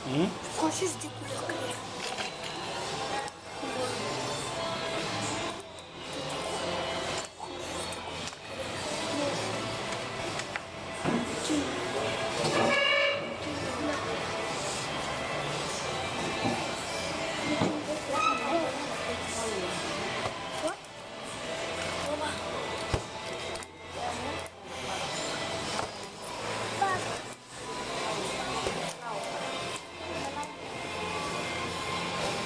Je prends juste des couleurs claires.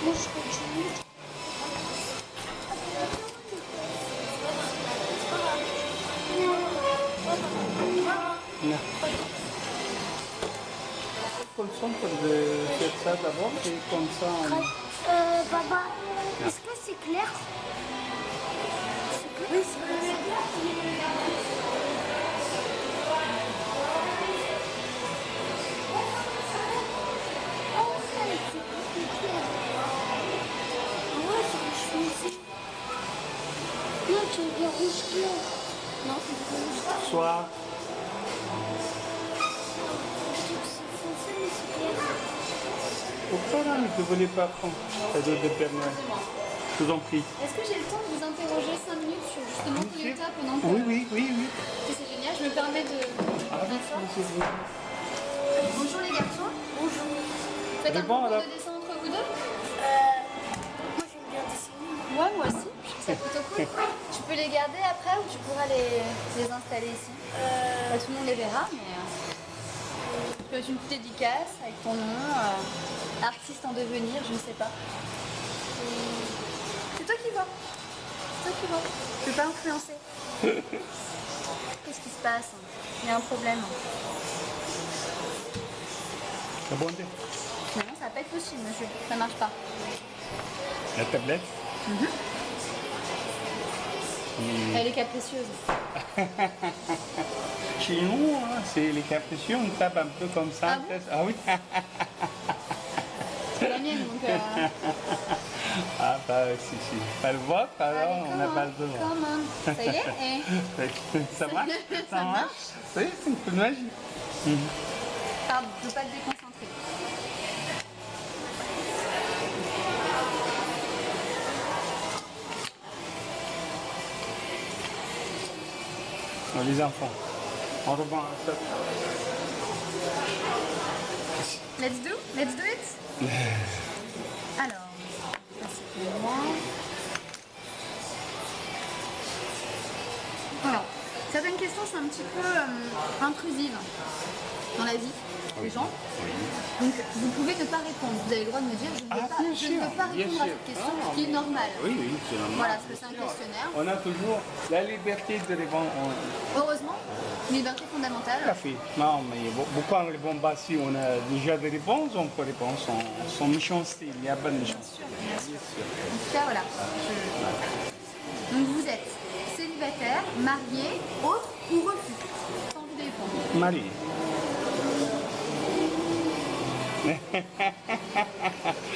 Moi, je continue. Non. Quel son pour faire ça d'abord et comme ça Baba, est-ce que c'est clair? Oui, c'est clair. Non, tu veux bien rouge clair. Non, c'est du rouge clair. soit C'est foncé, mais c'est clair. pourquoi là, ne voulez pas prendre cadeau de Père Noël? Je vous en prie. Est-ce que j'ai le temps de vous interroger 5 minutes sur justement Toyota pendant que... Oui. C'est génial, je me permets de... m'asseoir. Bonjour les garçons. Bonjour. Faites un bon, concours alors de dessin entre vous deux? Moi, j'aime bien dessiner. Ouais, moi aussi. Je trouve ça plutôt cool. Tu peux les garder après ou tu pourras les installer ici? Pas tout le monde les verra, mais... Tu peux mettre une petite dédicace avec ton nom, artiste en devenir, je ne sais pas. C'est toi qui vois. C'est toi qui vois. Je ne veux pas influencer. Qu'est-ce qui se passe? Il y a un problème. Abondé. Non, ça va pas être possible, monsieur. Ça marche pas. La tablette. Elle est capricieuse. Chez nous, hein, c'est les capricieux, on tape un peu comme ça. Ah bon? Ah oui. C'est la mienne, donc... Ah bah si. Pas le vote, alors on n'a pas le droit. Comment? Ça y est? Ça marche? Ça marche? Oui, c'est une peu de magie. Pardon, je ne veux pas te déconcentrer. Oh, les enfants. On reprend ça. Let's do it. Alors, ça c'est pour moi. Alors, certaines questions sont un petit peu intrusives dans la vie des gens. Donc, vous pouvez ne pas répondre. Vous avez le droit de me dire, je ne veux pas, bien je ne veux sûr, pas bien répondre à sûr. cette question, Ah, ce qui est normal. Oui, c'est normal. Voilà, parce que c'est un questionnaire. On a toujours la liberté de répondre. Heureusement, une liberté fondamentale. Tout à fait. Non, mais pourquoi on répond pas si on a déjà des réponses, on peut répondre sans méchanceté. Il n'y a pas de méchanceté. Bien sûr. En tout cas, voilà. Donc, vous êtes célibataire, marié, autre ou refus? Sans envie de répondre. Marie.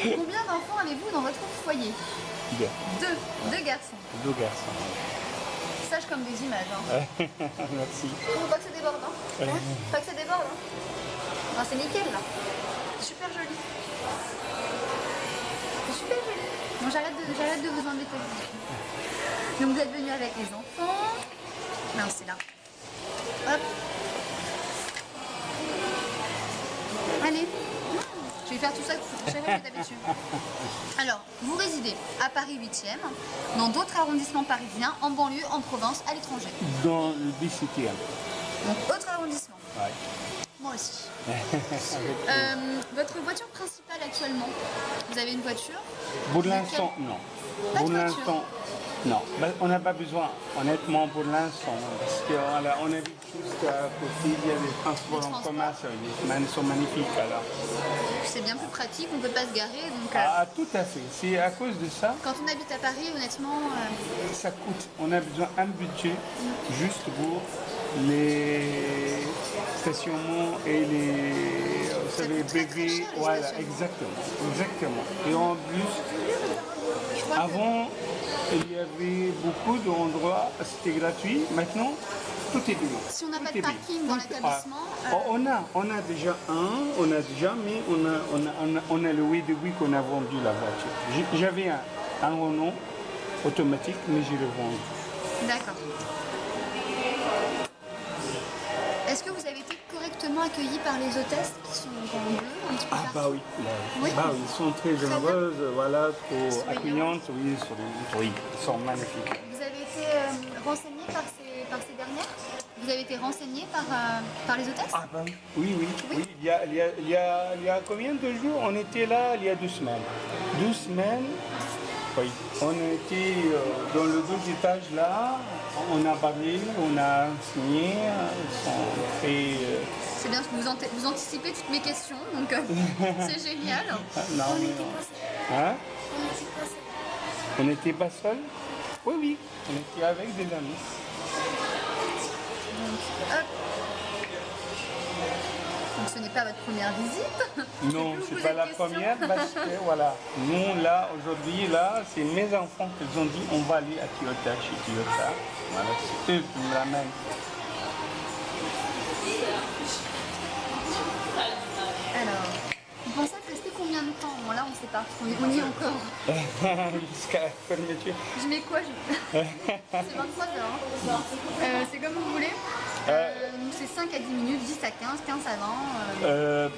Combien d'enfants avez-vous dans votre foyer? Deux. Deux garçons. Deux garçons. Sage comme des images. Hein. Merci. Faut pas que ça déborde. Hein. Ouais. Pas que ça déborde. Hein. Ah, c'est nickel là. Super joli. C'est super joli. Bon, j'arrête de vous embêter. Donc vous êtes venu avec les enfants. Non, c'est là. Hop. Allez. Je vais faire tout ça chaque fois que d'habitude. Alors, vous résidez à Paris 8e, dans d'autres arrondissements parisiens, en banlieue, en province, à l'étranger. Dans le 17e. Donc, autre arrondissement. Ouais. Moi aussi. Votre voiture principale actuellement, vous avez une voiture? Pour l'instant, non. Pas de Pour voiture. l'instant, non. Ben, on n'a pas besoin, honnêtement, pour l'instant. Parce qu'on habite juste à côté, il y a des transports en transports. commun, ils sont magnifiques. Alors. C'est bien plus pratique, on ne peut pas se garer. Donc, Ah, tout à fait. C'est à cause de ça, quand on habite à Paris, honnêtement, ça coûte. On a besoin d'un budget juste pour les stationnements et les vous savez, coûte très, très bébés. cher, les Voilà, stationnements. exactement. Et en plus, je crois que... avant, il y avait beaucoup d'endroits, c'était gratuit. Maintenant, tout est payé. Si on n'a Tout pas de est payé. parking dans l'établissement, On a déjà mais on a le oui de oui qu'on a vendu la voiture. J'avais un Renault automatique, mais j'ai le vendu. d'accord. Est-ce que vous avez été correctement accueillis par les hôtesses qui sont en bleu, un petit peu Ah partout? bah oui, Oui. bah oui, ils sont très généreuses, voilà, trop Souriantes. accueillantes, oui, ils sont magnifiques. Vous avez été renseigné par ces dernières? Vous avez été renseigné par les hôtesses? Ah bah oui, oui. Il y a combien de jours? On était là il y a 2 semaines. 2 semaines, oui. On était dans le 2 étages là, on a parlé, on a signé, C'est bien parce que vous anticipez toutes mes questions, donc c'est génial. Non, On mais n'était non. pas seuls. Hein? On n'était pas seuls. On n'était pas seuls? Oui, on était avec des amis. Hop. Donc ce n'est pas votre première visite. Non, Je vais c'est vous pas poser la une question. première parce que voilà, nous là, aujourd'hui, là, c'est mes enfants qui ont dit on va aller à Toyota, chez Toyota. Voilà, c'est eux qui me ramènent. Alors, vous pensez rester combien de temps? Bon là on ne sait pas, on y est encore. Jusqu'à la fermeture. Je mets quoi C'est 23 heures. Hein. C'est comme vous voulez. Donc c'est 5 à 10 minutes, 10 à 15, 15 avant.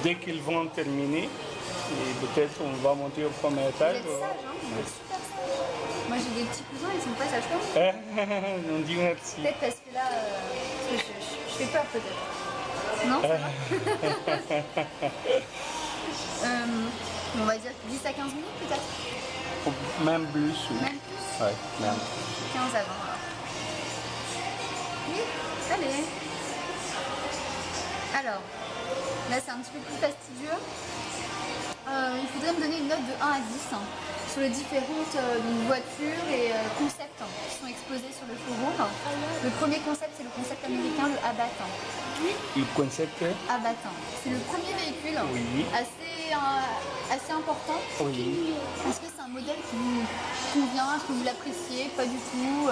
Dès qu'ils vont terminer, et peut-être on va monter au premier Vous étage. êtes sage, hein, vous êtes super sage. Moi j'ai des petits cousins, ils sont pas sages comme vous. On dit merci. Peut-être parce que là, parce que je fais peur peut-être. Non, ça va On va dire 10 à 15 minutes peut-être. Même plus. Oui. Même plus. Ouais, même. 15 avant alors. Oui, allez. Alors, là c'est un petit peu plus fastidieux. Il faudrait me donner une note de 1 à 10 hein, sur les différentes donc, voitures et concepts qui sont exposés sur le showroom. Le premier concept, c'est le concept américain, le Abarth. Le concept Abarth. C'est le premier véhicule Oui. assez important. Oui. Est-ce que c'est un modèle qui vous convient? Est-ce que vous l'appréciez? Pas du tout.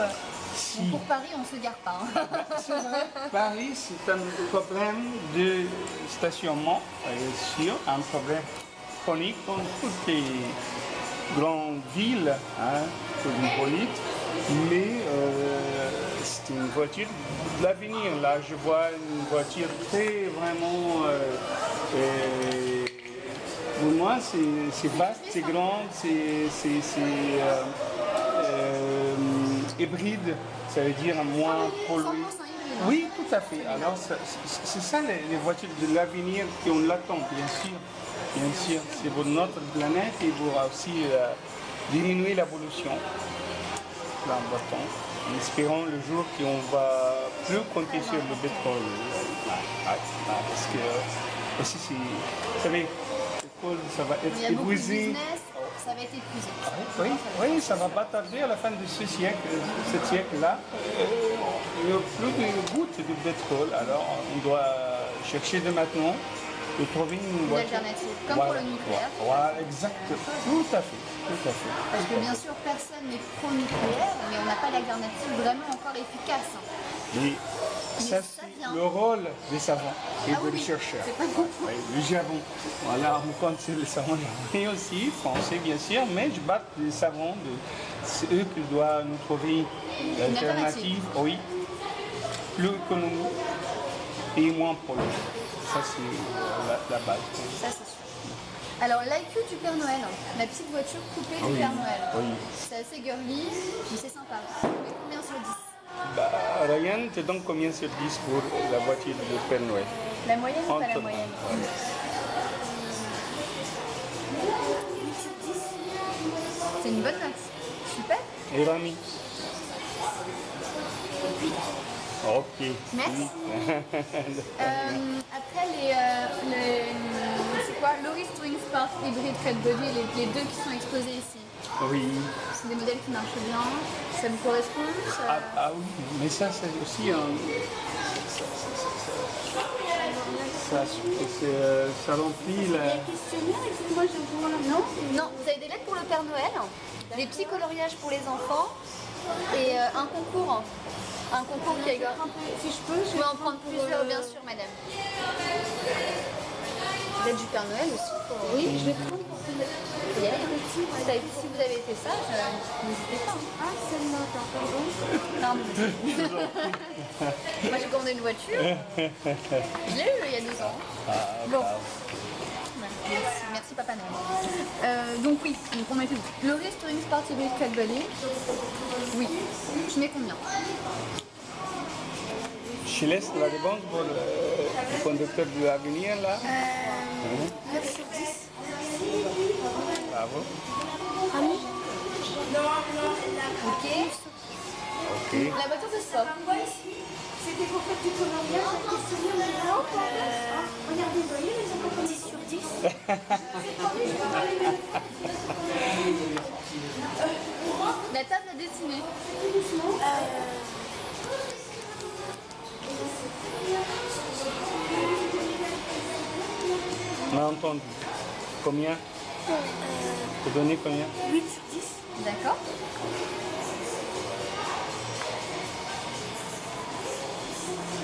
Si. Bon, pour Paris, on ne se gare pas. Hein. C'est vrai. Paris, c'est un problème de stationnement, sûr, un problème chronique dans toutes les grandes villes cosmopolites, mais c'est une voiture de l'avenir. Là, je vois une voiture très vraiment. Pour moi, c'est vaste, c'est grand, c'est hybride, ça veut dire moins 100% pollué. hybride. Oui, tout à fait. Alors, c'est ça les voitures de l'avenir qu'on l'attend, bien sûr. Bien sûr, c'est pour notre planète et pour aussi diminuer la pollution. Là, on attend. En espérant le jour qu'on va plus compter sur le pétrole. Parce que aussi, vous savez, le pétrole, ça va Il y être a beaucoup de épuisé. business, ça va être épuisé. Oui, ça va pas tarder à la fin de ce siècle-là. Il n'y a plus de gouttes de pétrole. Alors, on doit chercher de maintenant de trouver une voiture. alternative, comme pour le nucléaire. Voilà, exactement. Tout à fait. Parce que bien sûr, personne n'est pro-nucléaire, mais on n'a pas d'alternative vraiment encore efficace. Et ça, ça c'est vient. le rôle des savants et Ah des oui, chercheurs. c'est pas bon. Oui, le Japon. Voilà, on compte sur les savants japonais aussi, français bien sûr, mais je bats les savants. C'est eux qui doivent nous trouver l'alternative. Oui, plus économique et moins polluée. Ça, c'est la base. Ça, c'est sûr. Alors, l'IQ du Père Noël, la petite voiture coupée du Oui, Père Noël. oui. C'est assez girly, mais c'est sympa. Vous mettez combien sur 10? Bah, Ryan te donne combien sur 10 pour la voiture du Père Noël? La moyenne ou pas la Entre- moyenne? C'est une bonne note. Super. Et Rami? Ok. Merci. Après, c'est quoi? Loris Touring Sport Hybrid Cut Body, les deux qui sont exposés ici. Oui. C'est des modèles qui marchent bien. Ça vous correspond? Ah oui, mais ça c'est aussi un. Ça remplit la. Questionnaire, est-ce que moi je vois Non, non, vous avez des lettres pour le Père Noël, des petits coloriages pour les enfants et un concours Un concours qui est Si je peux, Je vais en prendre plusieurs, bien sûr, madame. Vous êtes du Père Noël aussi pour... Oui, je vais prendre pour y aller. Si vous avez été sage, n'hésitez pas. Ah, celle-là, pardon. Non, moi j'ai commandé une voiture. Je l'ai eu il y a 2 ans. Bon. Merci, merci Papa Noël. Donc oui, donc on mettait le Restoring Sporty Cat Valley. Oui. Je mets combien? Je laisse la réponse pour le conducteur de l'avenir là. 9 sur 10. Bravo. Rami. Ok. Ok. La voiture de stop. C'était pour faire du coloriage, la question de regardez, vous voyez les enfants 10 sur 10. La table à dessiner. On a entendu. Combien? Vous donnez combien? 8 sur 10. D'accord.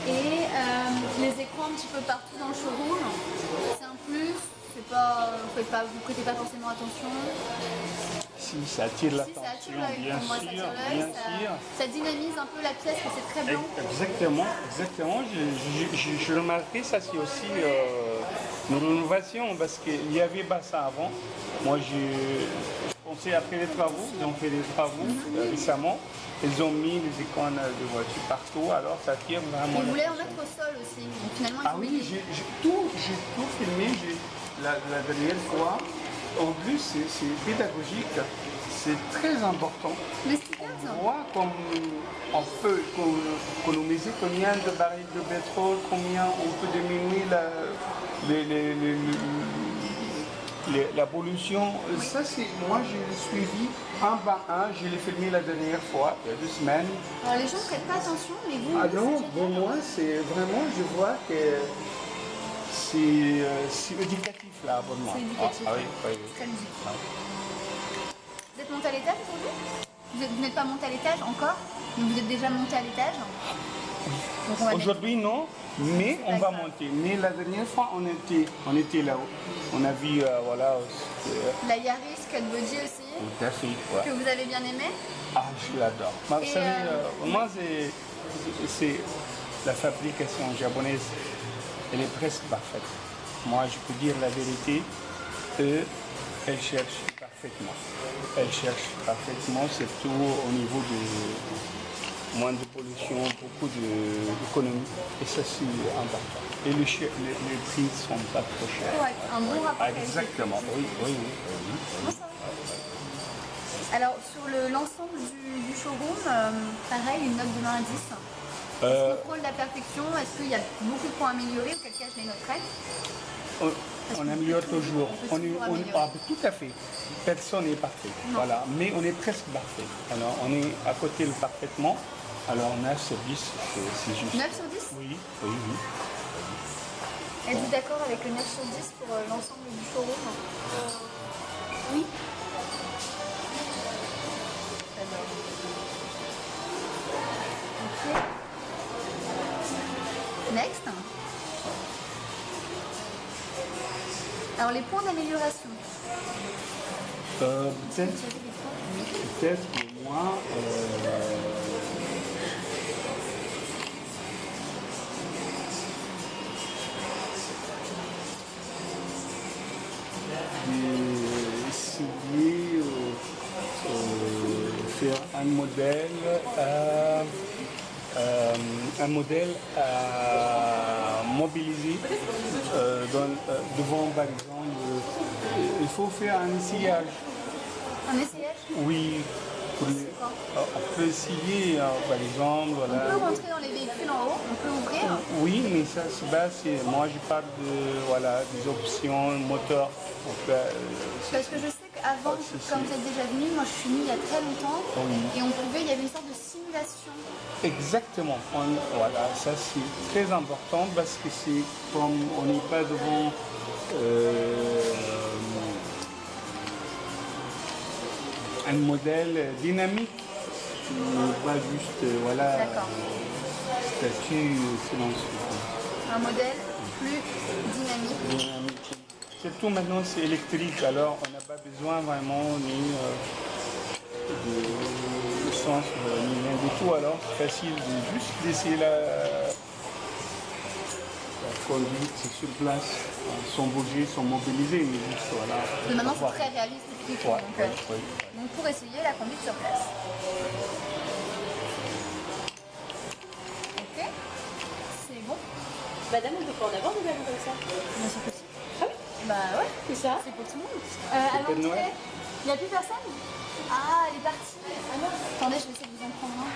Et les écrans un petit peu partout dans le showroom, c'est un plus, c'est pas, vous prêtez pas forcément attention. Si, ça attire Si, ça l'attention, attire l'œil, bien pour moi ça sûr, attire l'œil, bien sûr. ça dynamise un peu la pièce parce que c'est très blanc. Exactement, exactement. Je remarquais ça, c'est aussi une rénovation parce qu'il y avait pas ça avant. Moi, je pensais après les travaux, ils ont fait des travaux récemment. Ils ont mis les icônes de voitures partout, alors ça attire vraiment. Ils voulaient en l'attention. mettre au sol aussi, donc finalement ils Ah ont mis oui, des- j'ai tout filmé la dernière fois. En plus, c'est pédagogique, c'est très important. les stickers. On voit comme on peut économiser combien de barils de pétrole, combien on peut diminuer la pollution. Ça, c'est moi, je l'ai suivi un par un, je l'ai filmé la dernière fois, il y a 2 semaines. Alors les gens ne prêtent pas attention, mais vous, Ah c'est non, génial. pour moi, c'est vraiment, je vois que c'est éducatif là, pour moi. C'est éducatif. Ah oui, oui, oui. Très ludique. Ah. Vous êtes monté à l'étage aujourd'hui? Vous n'êtes pas monté à l'étage encore? Mais vous êtes déjà monté à l'étage? Donc on va mettre- Aujourd'hui, non, mais on va grave. monter. Mais la dernière fois, on était là-haut. On a vu, voilà, La Yaris Cut-Body aussi, tout à fait. Ouais. que vous avez bien aimé. Ah, je l'adore. Vous Et, savez, moi, c'est la fabrication japonaise, elle est presque parfaite. Moi, je peux dire la vérité, eux, elles cherchent parfaitement. Elles cherchent parfaitement, surtout au niveau de moins de pollution, beaucoup d'économie. Et ça, c'est important. Et les prix ne sont pas trop chers. Ouais, un bon rapport. Ah, qualité-prix. exactement, oui, oui, oui. Bon, ça va. Alors sur l'ensemble du showroom, pareil, une note de 1 à 10. Contrôle de la perfection, est-ce qu'il y a beaucoup de points à améliorer, auquel cas je les noterai? On améliore toujours. on peut toujours améliorer. Tout à fait. Personne n'est parfait. Voilà. Mais on est presque parfait. Alors, on est à côté de parfaitement. Alors, 9 sur 10, c'est juste. 9 sur 10? Oui, oui, oui. Êtes-vous d'accord avec le 9 sur 10 pour l'ensemble du showroom? Oui. Ok. Next. Alors les points d'amélioration. Peut-être pour moi, essayer faire un modèle à mobiliser devant, par exemple, il faut faire un essayage. Un essayage. Oui, on peut essayer, par exemple, On voilà. peut rentrer dans les véhicules en haut, on peut ouvrir. Oui, mais ça se base, moi je parle des options moteur. On peut, Parce que je sais qu'avant, si, si. quand vous êtes déjà venu, moi je suis venue il y a très longtemps Oui. et on pouvait, il y avait une sorte de simulation. Exactement. Voilà, ça c'est très important parce que c'est comme on n'est pas devant un modèle dynamique. tu vas juste, voilà, D'accord. statut silencieux. Un modèle plus dynamique. Dynamique. C'est tout maintenant, c'est électrique, alors on n'a pas besoin vraiment ni de sens ni rien du tout. Alors c'est facile de juste laisser la conduite sur place, sans bouger, sans mobiliser, mais juste voilà. Mais maintenant, Voilà. c'est très réaliste et tout. Ouais, Donc, ouais, ouais. donc, pour essayer la conduite sur place. Ok. C'est bon. Madame, on peut pas en avoir des ballons comme ça? Bien sûr que si. Ah oui? Bah ouais. C'est ça? C'est pour tout le monde. C'est À pas de Noël. l'entrée, il n'y a plus personne? Ah, elle est partie. Ah non. Attendez, je vais essayer de vous en prendre un.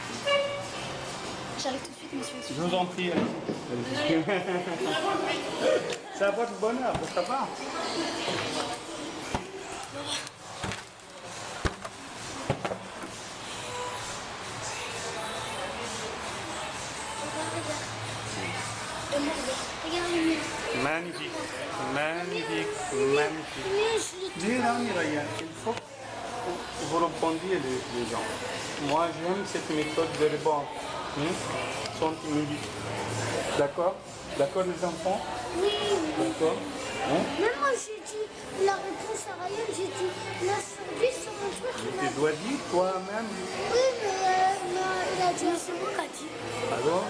J'arrive tout de suite, monsieur. Je vous en prie, allez-y. Ça apporte bonheur, ça va. Regarde, Magnifique, magnifique, magnifique. Dis là, Mireille, il faut que vous répondiez les gens. Moi, j'aime cette méthode de rebond, sans timidité. D'accord? D'accord, les enfants? Oui, D'accord? Hein? même moi j'ai dit la réponse à Ryan, j'ai dit 9 sur 10 sur mon truc. Tu dois dire toi-même. Oui, mais il a dit c'est moi qui a dit. Alors?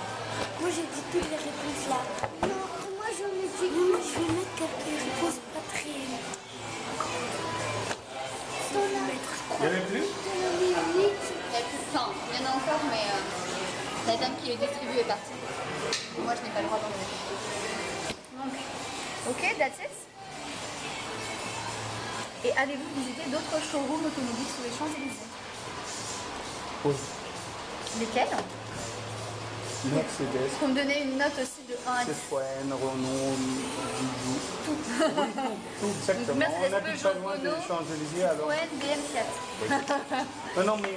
Moi j'ai dit toutes les réponses là. Non, moi je me dis que je vais mettre quelques réponses pas très. Il n'y avait plus? Il n'y a plus de temps. Il y en a encore, mais la dame qui les distribue est partie. Moi, je n'ai pas le droit d'en donner. Donc, ok, that's it. Et avez-vous visité d'autres showrooms automobiles sur les Champs-Élysées? Oui. Lesquels? Mercedes, Pour me donner une note aussi de 1 à 10. Citroën, Renault, Doudou. Tout. Oui, tout, exactement. Mercedes, On habite Peugeot, pas loin des Renault, Champs-Élysées, alors. Citroën, BM, Fiat. Non, mais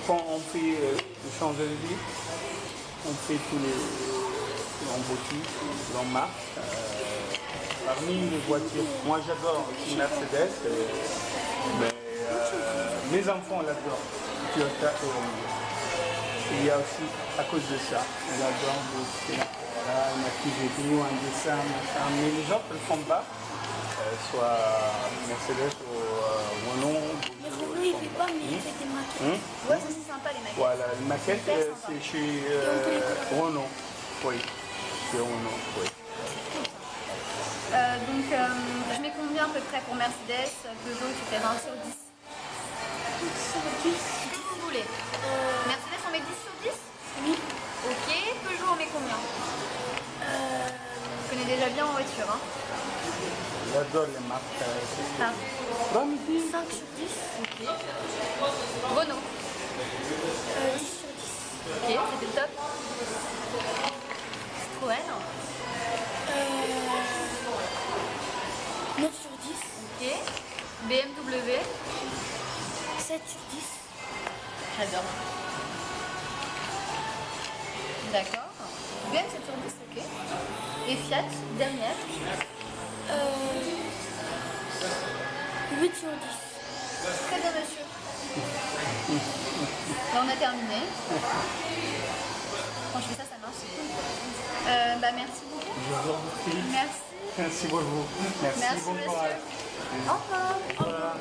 quand on fait les Champs-Élysées, on fait tous les en boutique, en marque. Parmi les voitures, moi j'adore aussi Mercedes, mais mes enfants l'adorent. Toyota et Renault. Il y a aussi, à cause de ça, elle adore beaucoup. Voilà, une activité ou un dessin, machin. Mais les autres ne le font pas, soit Mercedes ou Renault. Mais Renault il fait pas, mais il fait des maquettes. Ouais, ça, c'est sympa les maquettes. Voilà, les maquettes, Super sympa. c'est chez Renault. Oui, chez Renault, oui. Donc, je mets combien à peu près pour Mercedes, Peugeot, etc. 1 sur 10. 10 sur 10. Si vous voulez. Mercedes, on met 10 sur 10? Oui. Ok. Peugeot, on met combien? Je connais déjà bien en voiture. Hein. J'adore les marques. Ah. Bon midi. 5 sur 10. Ok. Renault. 10 sur 10. Ok, c'était le top. Citroën. 9 sur 10. Ok. BMW. 7 sur 10. J'adore. D'accord. BMW 7 sur 10, ok. Et Fiat, dernière. 8 sur 10. Très bien, monsieur. Là, on a terminé. Quand je fais ça, ça marche, c'est cool. Bah, merci beaucoup. Je vous en prie. Merci. Merci beaucoup. Merci, Merci, bon monsieur. courage. Au revoir. Voilà.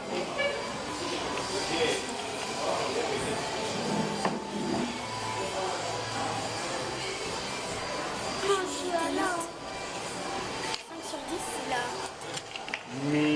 Moi je suis à là. 5 sur 10, c'est là. Mais